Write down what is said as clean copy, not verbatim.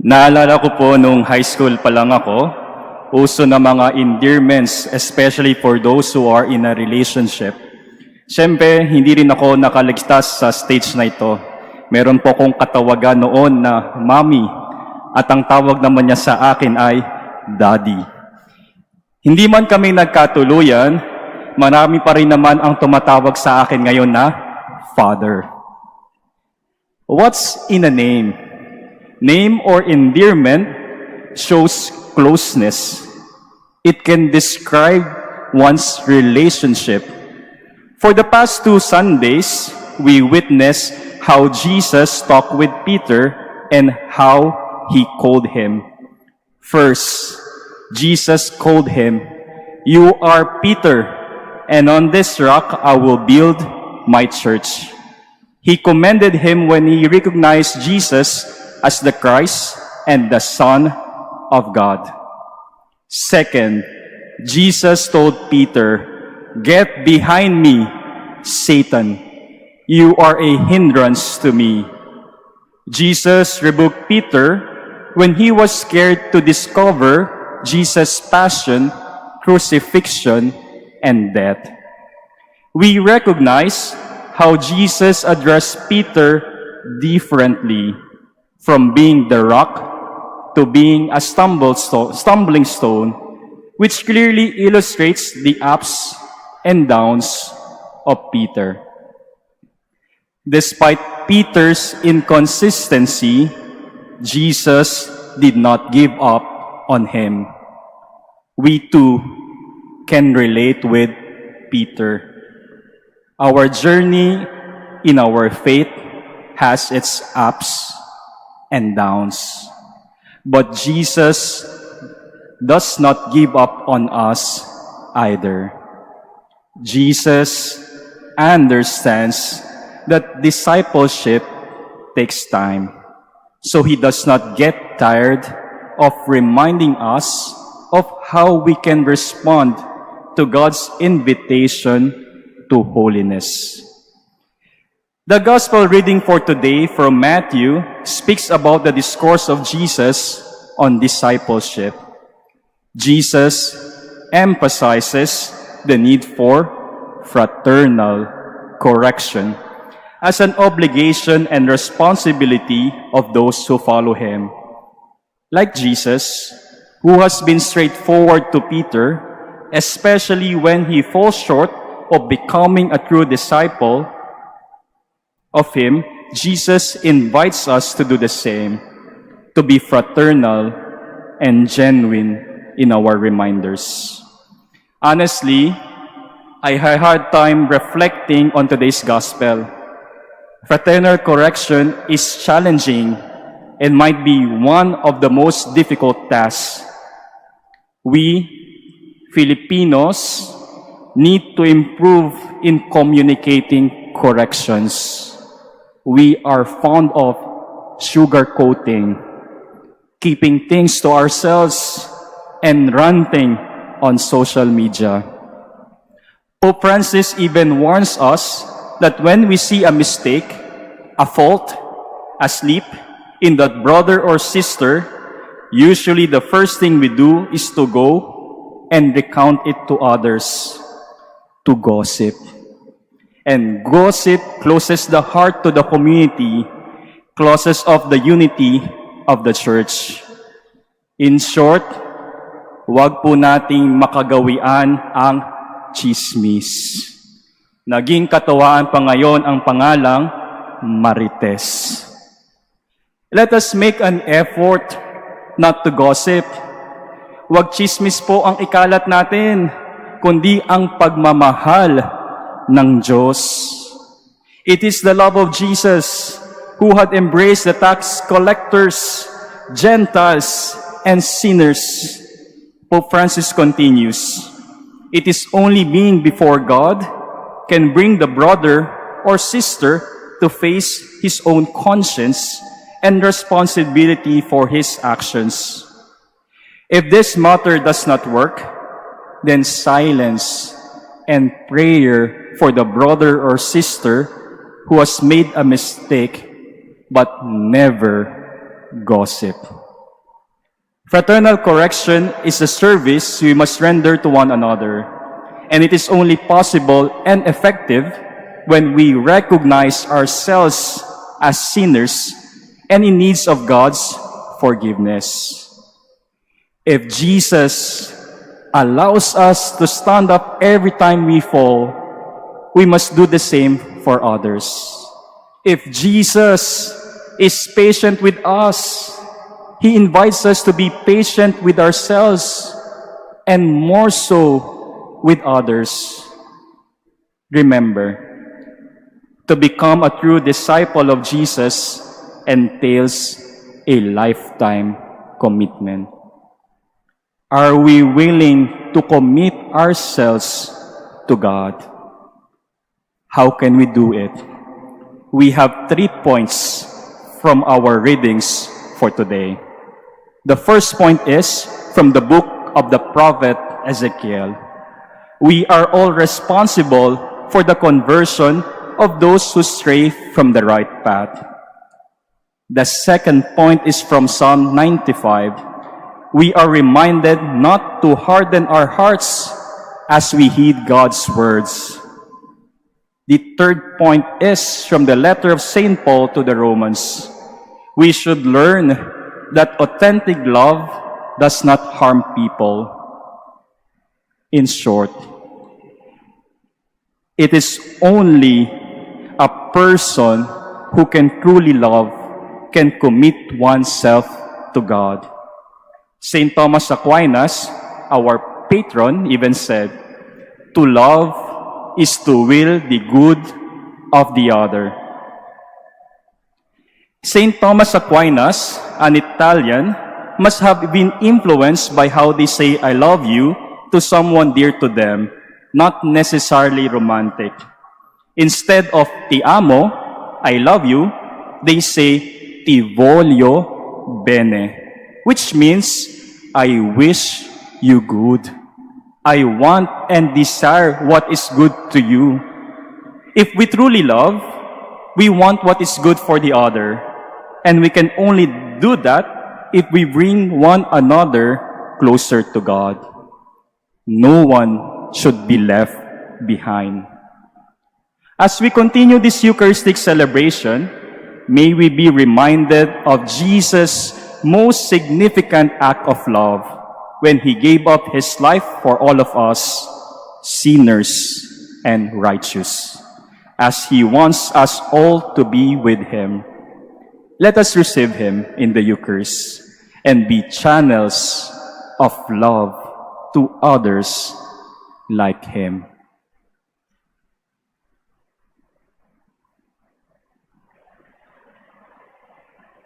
Naalala ko po nung high school pa lang ako, uso na mga endearments, especially for those who are in a relationship. Siyempre, hindi rin ako nakaligtas sa stage na ito. Meron po akong katawagan noon na mommy, at ang tawag naman niya sa akin ay daddy. Hindi man kami nagkatuluyan, marami pa rin naman ang tumatawag sa akin ngayon na father. What's in a name? Name or endearment shows closeness. It can describe one's relationship. For the past 2 Sundays, we witnessed how Jesus talked with Peter and how he called him. First, Jesus called him, "You are Peter, and on this rock I will build my church." He commended him when he recognized Jesus as the Christ and the Son of God. Second, Jesus told Peter, "Get behind me, Satan. You are a hindrance to me." Jesus rebuked Peter when he was scared to discover Jesus' passion, crucifixion, and death. We recognize how Jesus addressed Peter differently, from being the rock to being a stumbling stone, which clearly illustrates the ups and downs of Peter. Despite Peter's inconsistency, Jesus did not give up on him. We too can relate with Peter. Our journey in our faith has its ups and downs. But Jesus does not give up on us either. Jesus understands that discipleship takes time, so he does not get tired of reminding us of how we can respond to God's invitation to holiness. The gospel reading for today from Matthew speaks about the discourse of Jesus on discipleship. Jesus emphasizes the need for fraternal correction as an obligation and responsibility of those who follow him. Like Jesus, who has been straightforward to Peter, especially when he falls short of becoming a true disciple of him, Jesus invites us to do the same, to be fraternal and genuine in our reminders. Honestly, I had a hard time reflecting on today's gospel. Fraternal correction is challenging and might be one of the most difficult tasks. We, Filipinos, need to improve in communicating corrections. We are fond of sugarcoating, keeping things to ourselves, and ranting on social media. Pope Francis even warns us that when we see a mistake, a fault, a slip in that brother or sister, usually the first thing we do is to go and recount it to others, to gossip. And gossip closes the heart to the community, closes off the unity of the church. In short, huwag po nating makagawian ang chismis. Naging katawaan pa ngayon ang pangalang Marites. Let us make an effort not to gossip. Huwag chismis po ang ikalat natin, kundi ang pagmamahal ng Diyos. It is the love of Jesus who had embraced the tax collectors, Gentiles, and sinners. Pope Francis continues, it is only being before God can bring the brother or sister to face his own conscience and responsibility for his actions. If this matter does not work, then silence and prayer for the brother or sister who has made a mistake, but never gossip. Fraternal correction is a service we must render to one another, and it is only possible and effective when we recognize ourselves as sinners and in need of God's forgiveness. If Jesus allows us to stand up every time we fall, we must do the same for others. If Jesus is patient with us, He invites us to be patient with ourselves and more so with others. Remember, to become a true disciple of Jesus entails a lifetime commitment. Are we willing to commit ourselves to God? How can we do it? We have 3 points from our readings for today. The first point is from the book of the prophet Ezekiel. We are all responsible for the conversion of those who stray from the right path. The second point is from Psalm 95. We are reminded not to harden our hearts as we heed God's words. The third point is from the letter of St. Paul to the Romans. We should learn that authentic love does not harm people. In short, it is only a person who can truly love can commit oneself to God. St. Thomas Aquinas, our patron, even said, "To love is to will the good of the other." St. Thomas Aquinas, an Italian, must have been influenced by how they say "I love you" to someone dear to them, not necessarily romantic. Instead of "Ti amo," "I love you," they say "Ti voglio bene," which means "I wish you good. I want and desire what is good to you." If we truly love, we want what is good for the other. And we can only do that if we bring one another closer to God. No one should be left behind. As we continue this Eucharistic celebration, may we be reminded of Jesus' most significant act of love when He gave up His life for all of us, sinners and righteous, as He wants us all to be with Him. Let us receive Him in the Eucharist and be channels of love to others like Him.